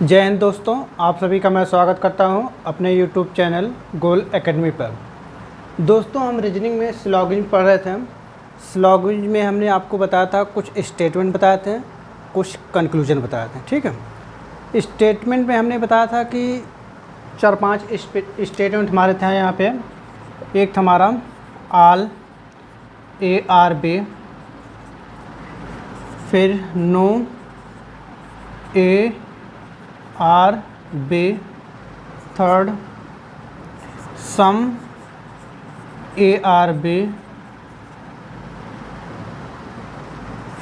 जय हिंद दोस्तों, आप सभी का मैं स्वागत करता हूं अपने YouTube चैनल गोल एकेडमी पर। दोस्तों, हम रीजनिंग में स्लॉगिंग पढ़ रहे थे। स्लॉगिंग में हमने आपको बताया था, कुछ स्टेटमेंट बताए थे, कुछ कंक्लूजन बताए थे। ठीक है, स्टेटमेंट में हमने बताया था कि 4-5 स्टेटमेंट हमारे थे यहाँ पे। एक था हमारा ऑल ARB, फिर no ARB, third some ARB,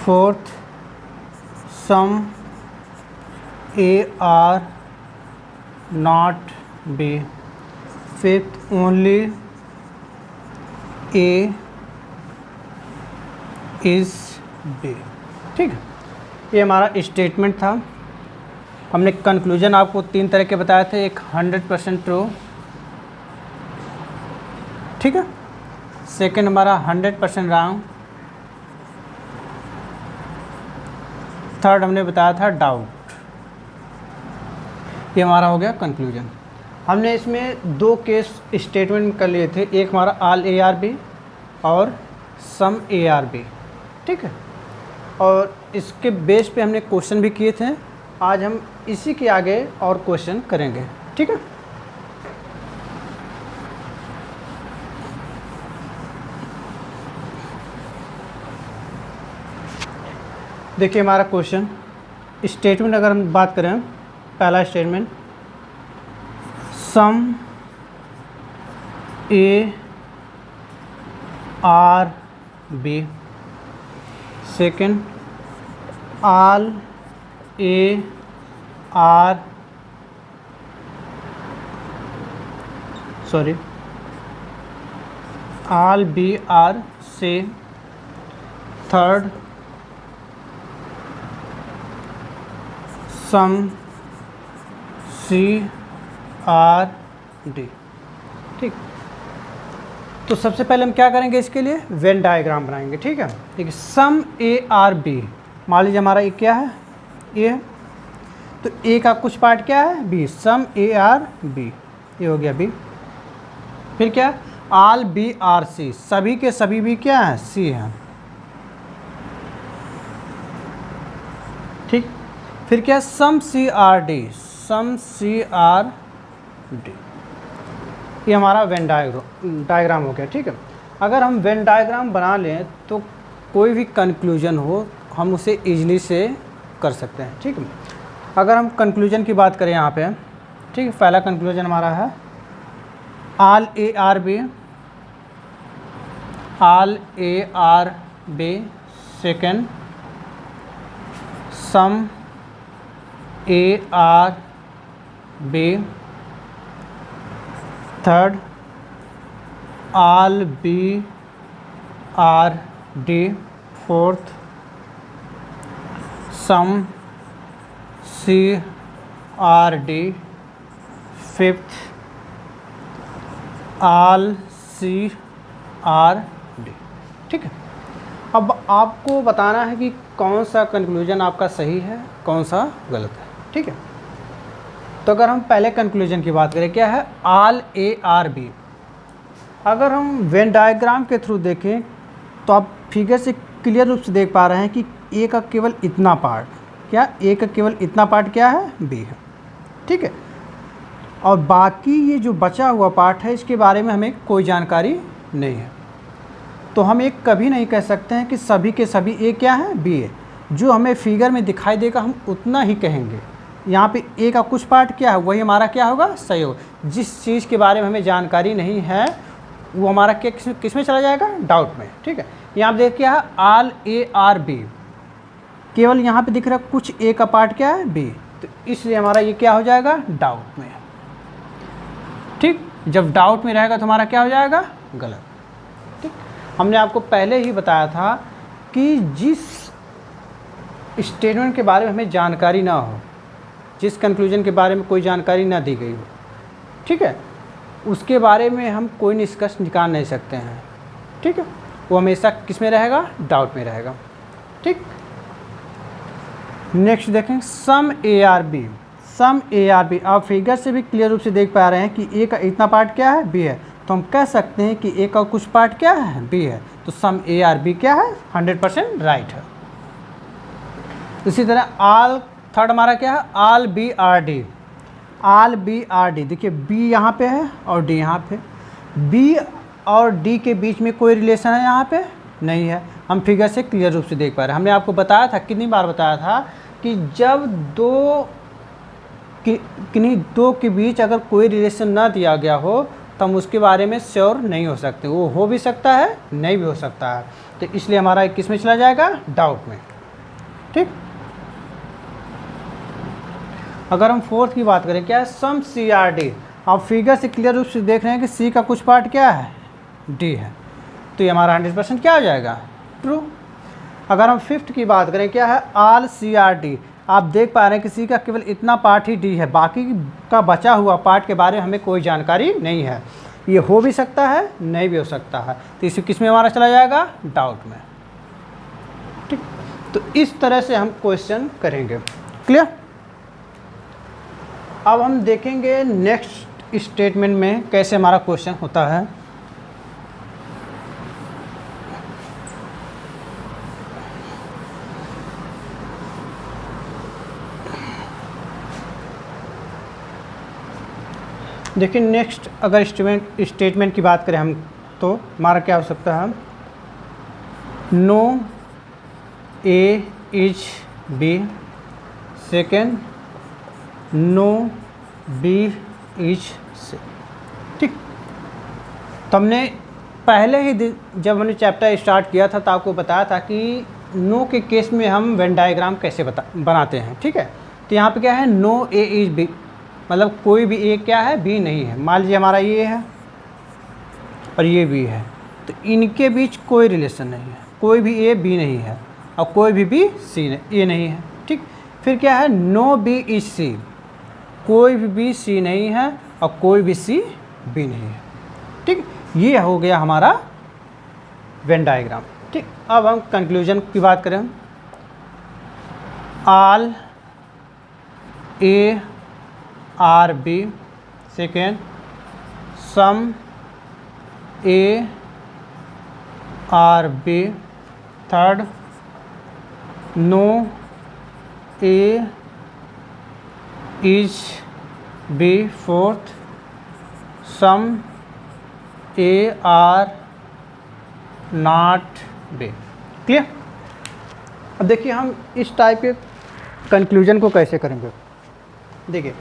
fourth some AR not B, fifth only A is B। ठीक है, ये हमारा स्टेटमेंट था। हमने कंक्लूजन आपको 3 तरह के बताए थे। एक 100% ट्रू, ठीक है। सेकंड हमारा 100% रॉन्ग। थर्ड हमने बताया था डाउट। ये हमारा हो गया कंक्लूजन। हमने इसमें 2 केस स्टेटमेंट कर लिए थे, एक हमारा ऑल ARB और सम ARB। ठीक है, और इसके बेस पे हमने क्वेश्चन भी किए थे। आज हम इसी के आगे और क्वेश्चन करेंगे। ठीक है, देखिए हमारा क्वेश्चन स्टेटमेंट अगर हम बात करें, पहला statement some ARB, second all all BRC, third some CRD। ठीक, तो सबसे पहले हम क्या करेंगे, इसके लिए वेन डायग्राम बनाएंगे। ठीक है, देखिए सम ARB, मान लीजिए हमारा ये क्या है, ए है, तो ए का कुछ पार्ट क्या है, बी, सम ARB, ये हो गया बी। फिर क्या, ऑल BRC, सभी के सभी भी क्या है, सी है। ठीक, फिर क्या, सम CRD, ये हमारा वेन डायग्राम हो गया। ठीक है, अगर हम वेन डायग्राम बना लें तो कोई भी कंक्लूजन हो हम उसे ईजिली से कर सकते हैं। ठीक है, अगर हम कंक्लूजन की बात करें यहाँ पे, ठीक है, पहला कंक्लूजन हमारा है all ARB, second sum ARB, third all BRD, fourth सम CRD, फिफ्थ ऑल CRD। ठीक है, अब आपको बताना है कि कौन सा कंक्लूजन आपका सही है, कौन सा गलत है। ठीक है, तो अगर हम पहले कंक्लूजन की बात करें, क्या है, ऑल ARB। अगर हम वेन डायग्राम के थ्रू देखें तो आप फिगर से क्लियर रूप से देख पा रहे हैं कि ए का केवल इतना पार्ट, क्या, ए का केवल इतना पार्ट क्या है, बी है। ठीक है, और बाकी ये जो बचा हुआ पार्ट है, इसके बारे में हमें कोई जानकारी नहीं है। तो हम एक कभी नहीं कह सकते हैं कि सभी के सभी ए क्या है, बी है। जो हमें फिगर में दिखाई देगा हम उतना ही कहेंगे। यहाँ पे ए का कुछ पार्ट क्या है, वही हमारा क्या होगा, सही होगा। जिस चीज़ के बारे में हमें जानकारी नहीं है वो हमारा क्या, किस में चला जाएगा, डाउट में। ठीक है, यहाँ पे देखिए ऑल ARB, केवल यहाँ पे दिख रहा है कुछ ए का पार्ट क्या है, बी, तो इसलिए हमारा ये क्या हो जाएगा, डाउट में। ठीक, जब डाउट में रहेगा तो हमारा क्या हो जाएगा, गलत। ठीक, हमने आपको पहले ही बताया था कि जिस स्टेटमेंट के बारे में हमें जानकारी ना हो, जिस कंक्लूजन के बारे में कोई जानकारी ना दी गई हो, ठीक है, उसके बारे में हम कोई निष्कर्ष निकाल नहीं सकते हैं। ठीक है, वो हमेशा किस में रहेगा, डाउट में रहेगा। ठीक, नेक्स्ट देखें some ARB, some A are B, आप फिगर से भी क्लियर रूप से देख पा रहे हैं कि ए का इतना पार्ट क्या है, बी है, तो हम कह सकते हैं कि ए का कुछ पार्ट क्या है, बी है, तो सम ए आर बी क्या है, 100% राइट है। इसी तरह आल, थर्ड हमारा क्या है, आल B are D, all B are D, देखिए बी यहाँ पे है और डी यहाँ पे, बी और डी के बीच में कोई रिलेशन है यहाँ पे नहीं है, हम फिगर से क्लियर रूप से देख पा रहे हैं। हमने आपको बताया था, कितनी बार बताया था कि जब किन्हीं दो के बीच अगर कोई रिलेशन ना दिया गया हो तो हम उसके बारे में श्योर नहीं हो सकते, वो हो भी सकता है नहीं भी हो सकता है, तो इसलिए हमारा किस में चला जाएगा, डाउट में। ठीक, अगर हम फोर्थ की बात करें, क्या है, सम सी आर डी, आप फिगर से क्लियर रूप से देख रहे हैं कि सी का कुछ पार्ट क्या है, डी है, तो ये हमारा 100% क्या हो जाएगा, ट्रू। अगर हम फिफ्थ की बात करें, क्या है, आल सी आर डी, आप देख पा रहे हैं कि सी का केवल इतना पार्ट ही डी है, बाकी का बचा हुआ पार्ट के बारे में हमें कोई जानकारी नहीं है, ये हो भी सकता है नहीं भी हो सकता है, तो इसे किस में हमारा चला जाएगा, डाउट में। ठीक, तो इस तरह से हम क्वेश्चन करेंगे, क्लियर। अब हम देखेंगे नेक्स्ट स्टेटमेंट में कैसे हमारा क्वेश्चन होता है। देखिए नेक्स्ट अगर स्टेटमेंट की बात करें हम, तो हमारा क्या हो सकता है, no A is B, second no B is C. ठीक, तो हमने पहले ही जब हमने चैप्टर स्टार्ट किया था तो आपको बताया था कि नो के केस में हम वेन डायग्राम कैसे बनाते हैं। ठीक है, तो यहाँ पे क्या है, नो ए इज बी, मतलब कोई भी ए क्या है, बी नहीं है। मान लीजिए हमारा ये है और ये बी है, तो इनके बीच कोई रिलेशन नहीं है, कोई भी ए बी नहीं है और कोई भी बी सी ए नहीं है। ठीक, फिर क्या है, नो बी इज सी, कोई भी बी सी नहीं है और कोई भी सी बी नहीं है। ठीक, ये हो गया हमारा वेन डायग्राम। ठीक, अब हम कंक्लूजन की बात करें, all A are B, second some A are B, third no A is B, fourth some A are not B. Clear. अब देखिए हम इस टाइप के कंक्लूजन को कैसे करेंगे। देखिए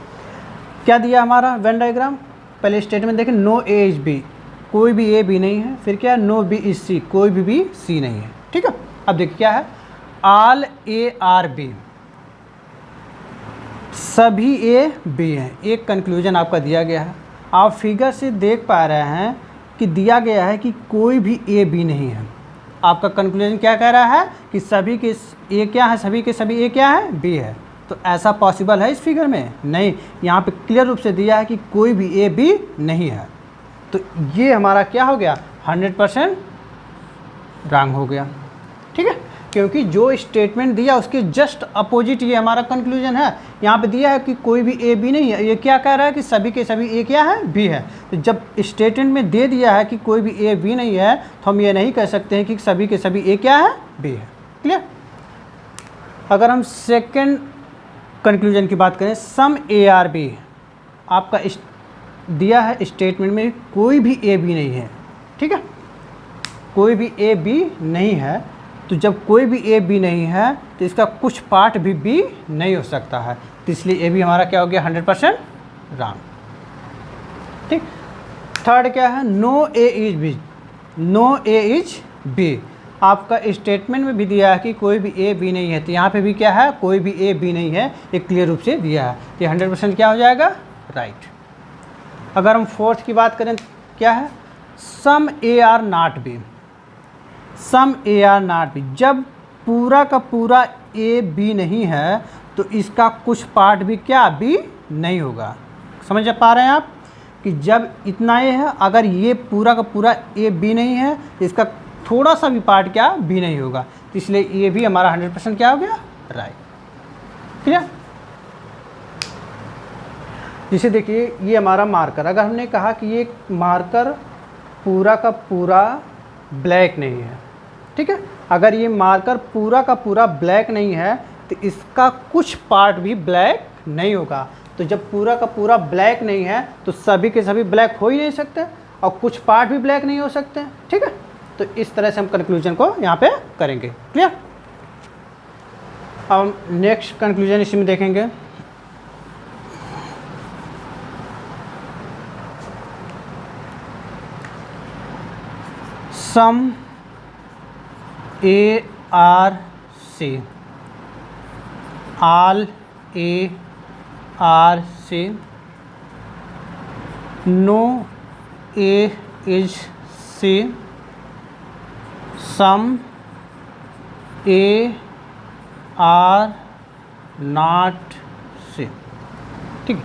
क्या दिया हमारा वेन डायग्राम, पहले स्टेटमेंट देखें, नो ए इज बी, कोई भी ए बी नहीं है। फिर क्या है, नो बी इज सी, कोई भी सी नहीं है। ठीक है, अब देखिए क्या है, आल ए आर बी, सभी ए बी हैं। एक कंक्लूजन आपका दिया गया है, आप फिगर से देख पा रहे हैं कि दिया गया है कि कोई भी ए बी नहीं है। आपका कंक्लूजन क्या कह रहा है कि सभी के ए क्या है, सभी के सभी ए क्या है, बी है। तो ऐसा पॉसिबल है इस फिगर में नहीं, यहाँ पे क्लियर रूप से दिया है कि कोई भी ए बी नहीं है। तो ये हमारा क्या हो गया, 100% रॉन्ग हो गया। ठीक है, क्योंकि जो स्टेटमेंट दिया उसके जस्ट अपोजिट ये हमारा कंक्लूजन है। यहाँ पे दिया है कि कोई भी ए बी नहीं है, ये क्या कह रहा है कि सभी के सभी ए क्या है, बी है। तो जब स्टेटमेंट में दे दिया है कि कोई भी ए बी नहीं है, तो हम ये नहीं कह सकते हैं कि सभी के सभी ए क्या है, बी है। क्लियर। अगर हम सेकेंड कंक्लूजन की बात करें, सम ए आर बी, आपका दिया है स्टेटमेंट में कोई भी ए बी नहीं है। ठीक है, कोई भी ए बी नहीं है, तो जब कोई भी ए बी नहीं है तो इसका कुछ पार्ट भी बी नहीं हो सकता है, तो इसलिए ए बी हमारा क्या हो गया, 100% रॉन्ग। ठीक, थर्ड क्या है, no A is B, no A is B, आपका स्टेटमेंट में भी दिया है कि कोई भी ए बी नहीं है, तो यहाँ पे भी क्या है, कोई भी ए बी नहीं है, एक क्लियर रूप से दिया है, तो 100% क्या हो जाएगा, राइट। अगर हम फोर्थ की बात करें, क्या है, some A are not B, some A are not B, जब पूरा का पूरा ए बी नहीं है तो इसका कुछ पार्ट भी क्या, बी नहीं होगा। समझ पा रहे हैं आप कि जब इतना ए है, अगर ये पूरा का पूरा ए बी नहीं है तो इसका थोड़ा सा भी पार्ट क्या, बी नहीं होगा, तो इसलिए ये भी हमारा 100% क्या हो गया, राइट। क्लियर। जैसे देखिए ये हमारा मार्कर, अगर हमने कहा कि ये मार्कर पूरा का पूरा ब्लैक नहीं है, ठीक है, अगर ये मार्कर पूरा का पूरा ब्लैक नहीं है तो इसका कुछ पार्ट भी ब्लैक नहीं होगा। तो जब पूरा का पूरा ब्लैक नहीं है तो सभी के सभी ब्लैक हो ही नहीं सकते और कुछ पार्ट भी ब्लैक नहीं हो सकते, ठीक है। तो इस तरह से हम कंक्लूजन को यहाँ पे करेंगे। क्लियर। अब नेक्स्ट कंक्लूजन इसमें देखेंगे। Some A are C, all A are C, no A is C, some A are not C. ठीक है,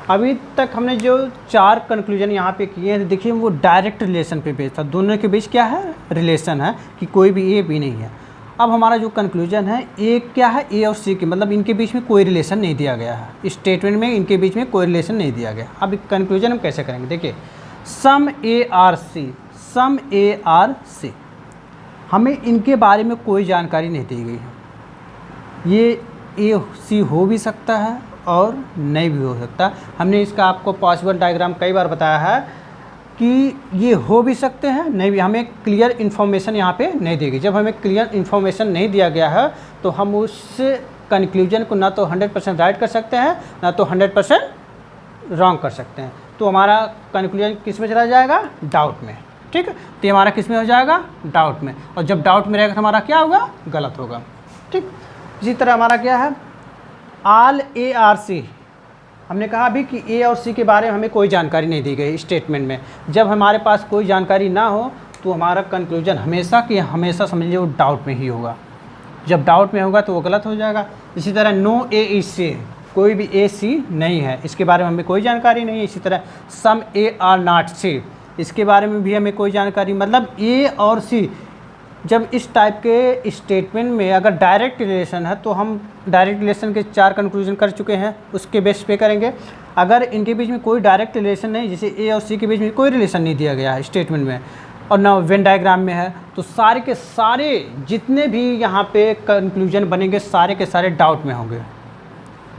अभी तक हमने जो 4 कंक्लूजन यहाँ पे किए हैं, देखिए वो डायरेक्ट रिलेशन पे बेस्ड था। दोनों के बीच क्या है, रिलेशन है कि कोई भी ए बी नहीं है। अब हमारा जो कंक्लूजन है ए क्या है, ए और सी की, मतलब इनके बीच में कोई रिलेशन नहीं दिया गया है, स्टेटमेंट में इनके बीच में कोई रिलेशन नहीं दिया गया। अब कंक्लूजन हम कैसे करेंगे, देखिए सम A are C, some A are सी, हमें इनके बारे में कोई जानकारी नहीं दी गई है। ये ए सी हो भी सकता है और नहीं भी हो सकता। हमने इसका आपको पॉसिबल डायग्राम कई बार बताया है कि ये हो भी सकते हैं, नहीं भी। हमें क्लियर इन्फॉर्मेशन यहाँ पे नहीं दी गई। जब हमें क्लियर इन्फॉर्मेशन नहीं दिया गया है तो हम उस कंक्लूजन को ना तो 100% राइट कर सकते हैं ना तो 100% रॉन्ग कर सकते हैं। तो हमारा कंक्लूजन किस में चला जाएगा, डाउट में। ठीक है, तो हमारा किस में हो जाएगा, डाउट में। और जब डाउट में रहेगा तो हमारा क्या होगा, गलत होगा। ठीक, इसी तरह हमारा क्या है, ऑल ए आर सी, हमने कहा अभी कि ए और सी के बारे में हमें कोई जानकारी नहीं दी गई स्टेटमेंट में। जब हमारे पास कोई जानकारी ना हो तो हमारा कंक्लूजन हमेशा कि हमेशा समझिए वो डाउट में ही होगा। जब डाउट में होगा तो वो गलत हो जाएगा। इसी तरह नो ए इज सी, कोई भी ए सी नहीं है, इसके बारे में हमें कोई जानकारी नहीं है। इसी तरह सम ए आर नॉट सी, इसके बारे में भी हमें कोई जानकारी, मतलब ए और सी जब इस टाइप के स्टेटमेंट में अगर डायरेक्ट रिलेशन है तो हम डायरेक्ट रिलेशन के 4 कंक्लूजन कर चुके हैं, उसके बेस पे करेंगे। अगर इनके बीच में कोई डायरेक्ट रिलेशन नहीं, जैसे ए और सी के बीच में कोई रिलेशन नहीं दिया गया है स्टेटमेंट में और ना वेन डायग्राम में है, तो सारे के सारे जितने भी यहाँ पे कंक्लूजन बनेंगे सारे के सारे डाउट में होंगे।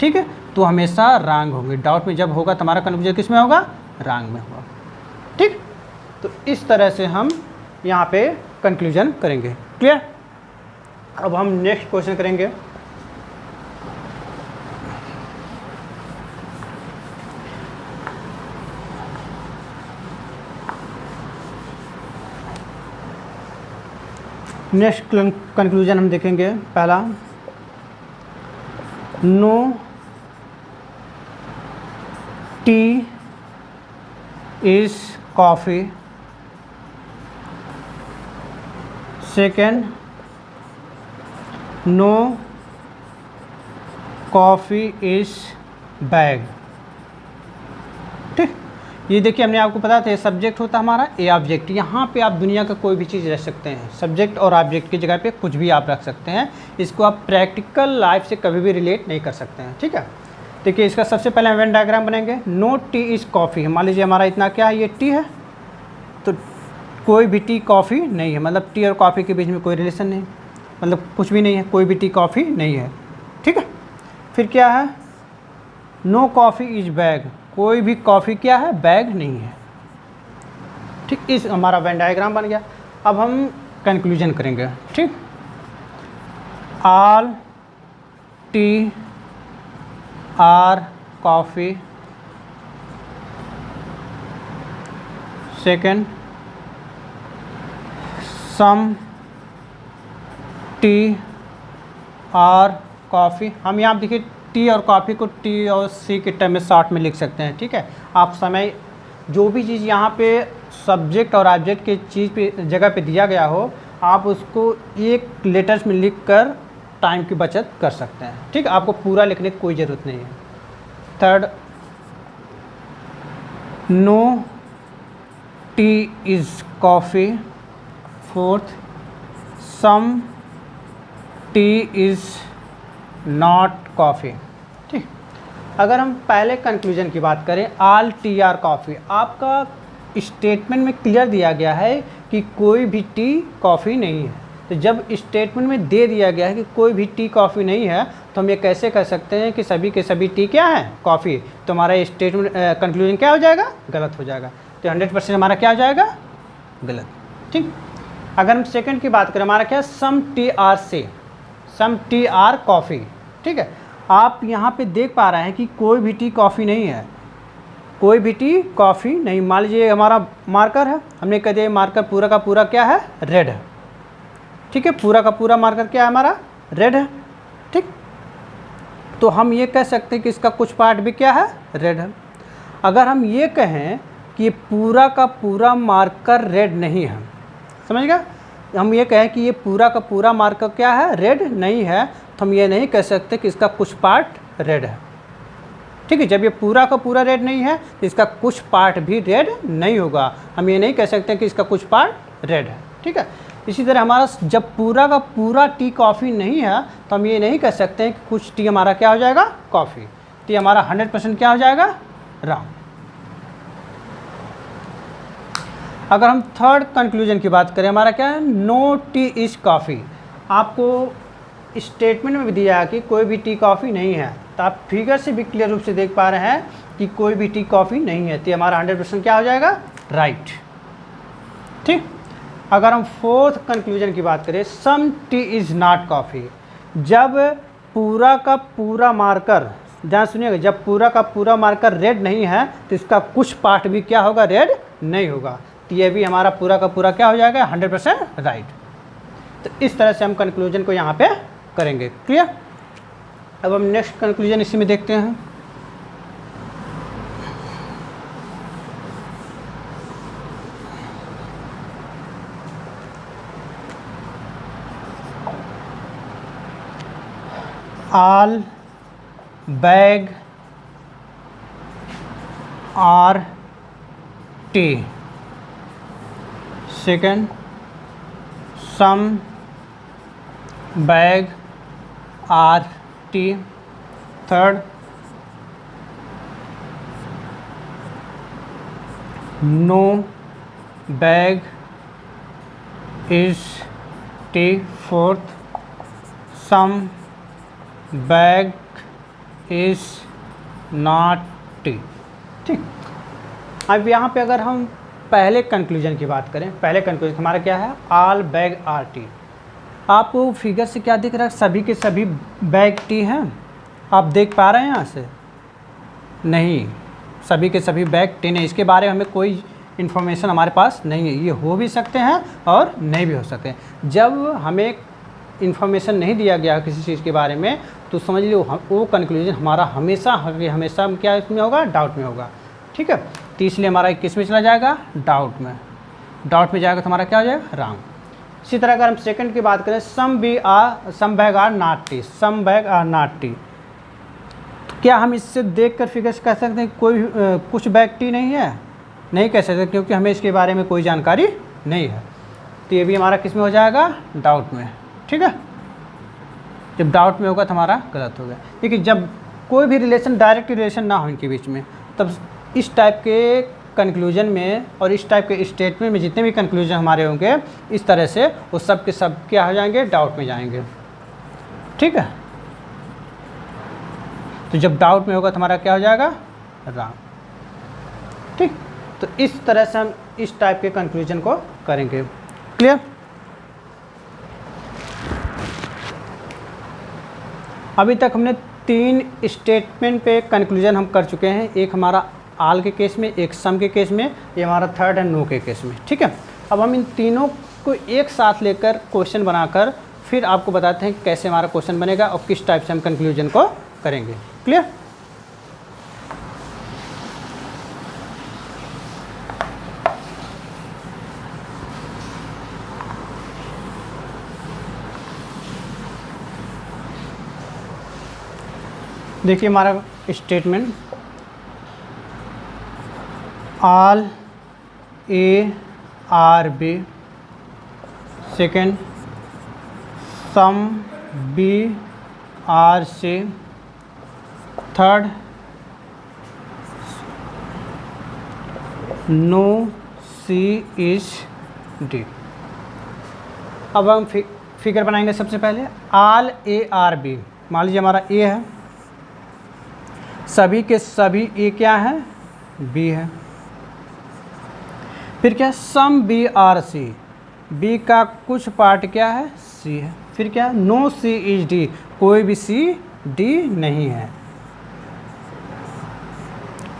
ठीक है, तो हमेशा रॉन्ग होंगे। डाउट में जब होगा तो हमारा कंक्लूजन किस में होगा, रॉन्ग में होगा। ठीक, तो इस तरह से हम यहाँ पे कंक्लूजन करेंगे। क्लियर। अब हम नेक्स्ट क्वेश्चन करेंगे। नेक्स्ट कंक्लूजन हम देखेंगे। पहला, no tea is coffee. Second, no coffee is bag. ठीक, ये देखिए हमने आपको पता था सब्जेक्ट होता है हमारा, ए ऑब्जेक्ट। यहाँ पे आप दुनिया का कोई भी चीज़ रख सकते हैं, सब्जेक्ट और ऑब्जेक्ट की जगह पे कुछ भी आप रख सकते हैं। इसको आप प्रैक्टिकल लाइफ से कभी भी रिलेट नहीं कर सकते हैं। ठीक है, देखिए इसका सबसे पहले हम वेन डायग्राम बनेंगे। नो टी इज़ कॉफ़ी, मान लीजिए हमारा इतना क्या है, ये टी है, तो कोई भी टी कॉफ़ी नहीं है, मतलब टी और कॉफ़ी के बीच में कोई रिलेशन नहीं, मतलब कुछ भी नहीं है, कोई भी टी कॉफ़ी नहीं है। ठीक है, फिर क्या है, नो कॉफ़ी इज बैग, कोई भी कॉफ़ी क्या है, बैग नहीं है। ठीक, इस हमारा वेन डायग्राम बन गया। अब हम कंक्लूजन करेंगे। ठीक, all tea are coffee. Second, some tea are coffee. हम यहाँ देखिए टी और कॉफ़ी को टी और सी के टर्म में शॉर्ट में लिख सकते हैं। ठीक है, आप समय जो भी चीज़ यहाँ पे सब्जेक्ट और ऑब्जेक्ट के चीज़ पे जगह पे दिया गया हो, आप उसको एक लेटर्स में लिख कर टाइम की बचत कर सकते हैं। ठीक, आपको पूरा लिखने की कोई ज़रूरत नहीं है। Third, no tea is coffee. Fourth, some tea is not coffee. ठीक, अगर हम पहले कंक्लूजन की बात करें, ऑल टी आर कॉफ़ी, आपका स्टेटमेंट में क्लियर दिया गया है कि कोई भी टी कॉफ़ी नहीं है। तो जब स्टेटमेंट में दे दिया गया है कि कोई भी टी कॉफ़ी नहीं है, तो हम ये कैसे कह सकते हैं कि सभी के सभी टी क्या है, कॉफ़ी। तो हमारा स्टेटमेंट कंक्लूजन क्या हो जाएगा, गलत हो जाएगा। तो 100% हमारा क्या हो जाएगा, गलत। ठीक। अगर हम सेकंड की बात करें, हमारा क्या है, सम टी आर से, सम टी आर कॉफ़ी। ठीक है, आप यहाँ पे देख पा रहे हैं कि कोई भी टी कॉफ़ी नहीं है, कोई भी टी कॉफ़ी नहीं। मान लीजिए हमारा मार्कर है, हमने कह दिया मार्कर पूरा का पूरा क्या है, रेड है। ठीक है, पूरा का पूरा मार्कर क्या है हमारा, रेड है। ठीक, तो हम ये कह सकते हैं कि इसका कुछ पार्ट भी क्या है, रेड है। अगर हम ये कहें कि पूरा का पूरा मार्कर रेड नहीं है, समझ गया, हम ये कहें कि ये पूरा का पूरा मार्कर क्या है, रेड नहीं है, तो हम ये नहीं कह सकते कि इसका कुछ पार्ट रेड है। ठीक है, जब ये पूरा का पूरा रेड नहीं है तो इसका कुछ पार्ट भी रेड नहीं होगा। हम ये नहीं कह सकते कि इसका कुछ पार्ट रेड है। ठीक है, इसी तरह हमारा जब पूरा का पूरा टी कॉफ़ी नहीं है तो हम ये नहीं कह सकते कि कुछ टी हमारा क्या हो जाएगा, कॉफ़ी। तो ये हमारा 100% क्या हो जाएगा, रॉन्ग। अगर हम थर्ड कंक्लूजन की बात करें, हमारा क्या है, नो टी इज़ कॉफ़ी। आपको स्टेटमेंट में भी दिया है कि कोई भी टी कॉफ़ी नहीं है, तो आप फिगर से भी क्लियर रूप से देख पा रहे हैं कि कोई भी टी कॉफ़ी नहीं है। तो हमारा 100% क्या हो जाएगा, राइट। ठीक। अगर हम फोर्थ कंक्लूजन की बात करें, सम टी इज़ नॉट कॉफ़ी। जब पूरा का पूरा मार्कर, ध्यान सुनिएगा, जब पूरा का पूरा मार्कर रेड नहीं है तो इसका कुछ पार्ट भी क्या होगा, रेड नहीं होगा। तो ये भी हमारा पूरा का पूरा क्या हो जाएगा, 100% राइट। तो इस तरह से हम कंक्लूजन को यहाँ पे करेंगे। क्लियर। अब हम नेक्स्ट कंक्लूजन इसी में देखते हैं। All bag are tea. Second, some bag are tea. Third, no bag is tea. Fourth, some bag is not tea. ठीक। अब यहाँ पे अगर हम पहले कंक्लूजन की बात करें, पहले कंक्लूजन हमारा क्या है, ऑल बैग आर टी। आपको फिगर से क्या दिख रहा है, सभी के सभी बैग टी हैं, आप देख पा रहे हैं यहाँ से, नहीं, सभी के सभी बैग टी नहीं। इसके बारे में हमें कोई इन्फॉर्मेशन हमारे पास नहीं है। ये हो भी सकते हैं और नहीं भी हो सकते हैं। जब हमें इन्फॉर्मेशन नहीं दिया गया किसी चीज़ के बारे में, तो समझ लो वो कंक्लूजन हमारा हमेशा हमेशा क्या इसमें होगा, डाउट में होगा। ठीक है, तो इसलिए हमारा किस में चला जाएगा, डाउट में। डाउट में जाएगा तो हमारा क्या हो जाएगा, रॉन्ग। इसी तरह अगर हम सेकंड की बात करें, some bag are not tea. Some bag are not tea, तो क्या हम इससे देखकर फिगर से कह सकते हैं कोई कुछ बैग टी नहीं है? नहीं कह सकते, क्योंकि हमें इसके बारे में कोई जानकारी नहीं है। तो ये भी हमारा किस में हो जाएगा, डाउट में। ठीक है, जब डाउट में होगा तो हमारा गलत हो गया। देखिए, जब कोई भी रिलेशन, डायरेक्ट रिलेशन ना हो इनके बीच में, तब इस टाइप के कंक्लूजन में और इस टाइप के स्टेटमेंट में जितने भी कंक्लूजन हमारे होंगे, इस तरह से वो सब के सब क्या हो जाएंगे, डाउट में जाएंगे। ठीक है, तो जब डाउट में होगा तो हमारा क्या हो जाएगा, रॉन्ग। ठीक, तो इस तरह से हम इस टाइप के कंक्लूजन को करेंगे। क्लियर। अभी तक हमने 3 स्टेटमेंट पे कंक्लूजन हम कर चुके हैं। एक हमारा आल के केस में, एक सम के केस में, ये हमारा थर्ड है नो के केस में। ठीक है, अब हम इन तीनों को एक साथ लेकर क्वेश्चन बनाकर फिर आपको बताते हैं कैसे हमारा क्वेश्चन बनेगा और किस टाइप से हम कंक्लूजन को करेंगे। क्लियर। देखिए हमारा statement, all A are B. Second, some B are C. Third, no C is D. अब हम फिगर बनाएंगे। सबसे पहले ऑल ए आर बी, मान लीजिए हमारा ए है, सभी के सभी ए क्या है, बी है। फिर क्या, some B are C, B का कुछ पार्ट क्या है, सी है। फिर क्या, नो सी इज डी, कोई भी सी डी नहीं है।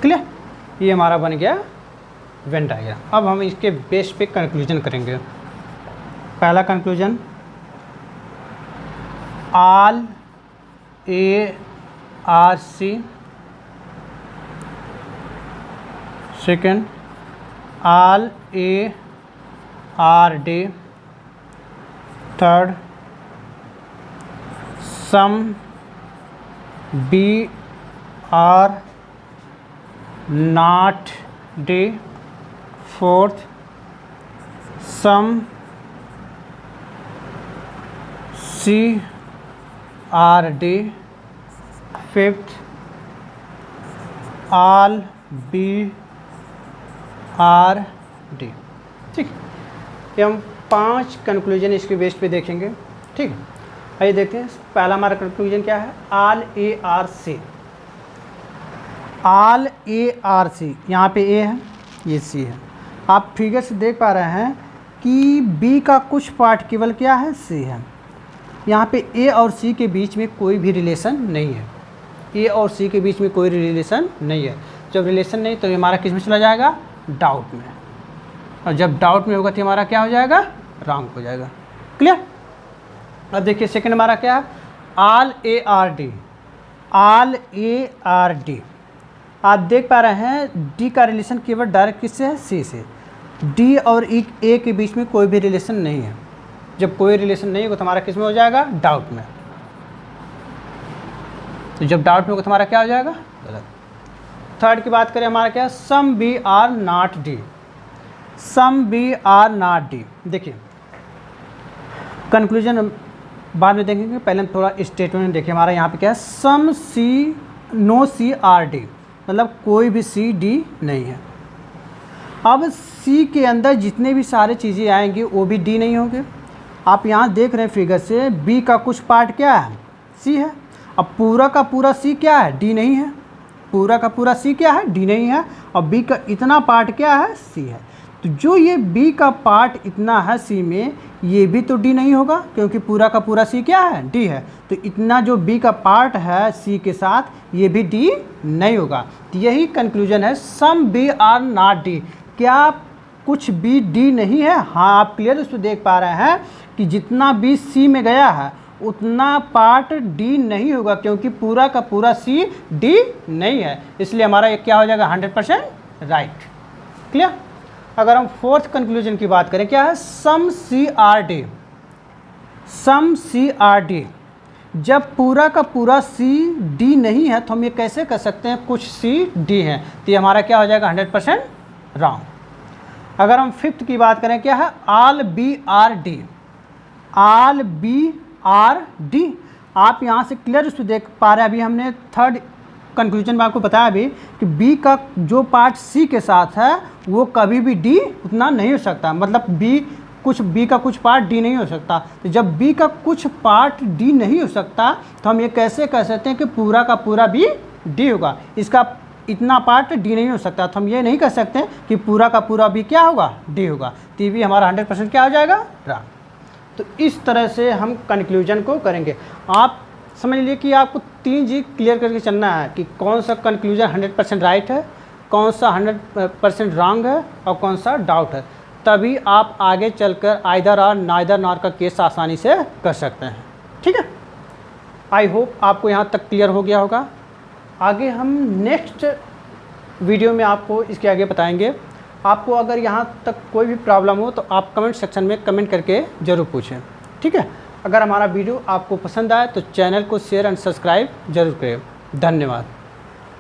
क्लियर, ये हमारा बन गया वेन डायग्राम। अब हम इसके बेस पे कंक्लूजन करेंगे। पहला conclusion, all A are C. Second, all A are D. Third, some B are not D. Fourth, some C are D. Fifth, all B are D. ठीक, ये हम 5 कंक्लूजन इसके बेस पे देखेंगे। ठीक है, आइए देखते हैं। पहला हमारा कंक्लूजन क्या है, all A are C. All A are C, यहाँ पे ए है, ये सी है। आप फिगर से देख पा रहे हैं कि बी का कुछ पार्ट केवल क्या है, सी है। यहाँ पे ए और सी के बीच में कोई भी रिलेशन नहीं है। ए और सी के बीच में कोई रिलेशन नहीं है। जब रिलेशन नहीं तो हमारा किस में चला जाएगा, डाउट में। और जब डाउट में होगा तो हमारा क्या हो जाएगा, रॉन्ग हो जाएगा। क्लियर। अब देखिए सेकंड हमारा क्या है, all A are D. All A are D, आप देख पा रहे हैं डी का रिलेशन केवल डायरेक्ट किससे है, सी से। डी और ए के बीच में कोई भी रिलेशन नहीं है। जब कोई रिलेशन नहीं होगा तो हमारा किस में हो जाएगा, डाउट में। तो जब डाउट में होगा तो हमारा क्या हो जाएगा, गलत। थर्ड की बात करें, हमारा क्या है, some B are not D. Some B are not D. देखिए कंक्लूजन बाद में देखेंगे, पहले हम थोड़ा स्टेटमेंट देखिए। हमारा यहाँ पे क्या है, सम सी नो सी आर डी, मतलब कोई भी सी डी नहीं है। अब सी के अंदर जितने भी सारे चीज़ें आएंगी वो भी डी नहीं होंगे। आप यहाँ देख रहे हैं फिगर से, बी का कुछ पार्ट क्या है, सी है। अब पूरा का पूरा सी क्या है, डी नहीं है। पूरा का पूरा सी क्या है, डी नहीं है। और बी का इतना पार्ट क्या है, सी है। तो जो ये बी का पार्ट इतना है सी में, ये भी तो डी नहीं होगा, क्योंकि पूरा का पूरा सी क्या है, डी है। तो इतना जो बी का पार्ट है सी के साथ, ये भी डी नहीं होगा। तो यही कंक्लूजन है, some B are not D. क्या कुछ बी डी नहीं है? हाँ, आप क्लियर उसको देख पा रहे हैं कि जितना बी सी में गया है उतना पार्ट डी नहीं होगा, क्योंकि पूरा का पूरा सी डी नहीं है। इसलिए हमारा ये क्या हो जाएगा, 100% राइट। क्लियर। अगर हम फोर्थ कंक्लूजन की बात करें, क्या है, सम C are D. Some C are D, जब पूरा का पूरा सी डी नहीं है तो हम ये कैसे कर सकते हैं, कुछ सी डी है। तो ये हमारा क्या हो जाएगा, 100% रॉन्ग। अगर हम फिफ्थ की बात करें, क्या है, all B are D. All B are D, आप यहाँ से क्लियर उसको देख पा रहे हैं। अभी हमने थर्ड कंक्लूजन में आपको बताया अभी कि बी का जो पार्ट सी के साथ है वो कभी भी डी उतना नहीं हो सकता। मतलब बी का कुछ पार्ट डी नहीं हो सकता। तो जब बी का कुछ पार्ट डी नहीं हो सकता तो हम ये कैसे कह सकते हैं कि पूरा का पूरा भी डी होगा। इसका इतना पार्ट डी नहीं हो सकता, तो हम ये नहीं कह सकते कि पूरा का पूरा भी क्या होगा, डी होगा। तो ये भी हमारा 100% क्या हो जाएगा, रॉन्ग। तो इस तरह से हम कंक्लूजन को करेंगे। आप समझ लीजिए कि आपको 3 चीज़ क्लियर करके चलना है कि कौन सा कंक्लूजन 100% राइट है, कौन सा 100% रॉन्ग है और कौन सा डाउट है। तभी आप आगे चलकर आइदर और नाइदर नॉर का केस आसानी से कर सकते हैं। ठीक है, आई होप आपको यहाँ तक क्लियर हो गया होगा। आगे हम नेक्स्ट वीडियो में आपको इसके आगे बताएंगे। आपको अगर यहाँ तक कोई भी प्रॉब्लम हो तो आप कमेंट सेक्शन में कमेंट करके ज़रूर पूछें। ठीक है, अगर हमारा वीडियो आपको पसंद आए तो चैनल को शेयर एंड सब्सक्राइब जरूर करें। धन्यवाद।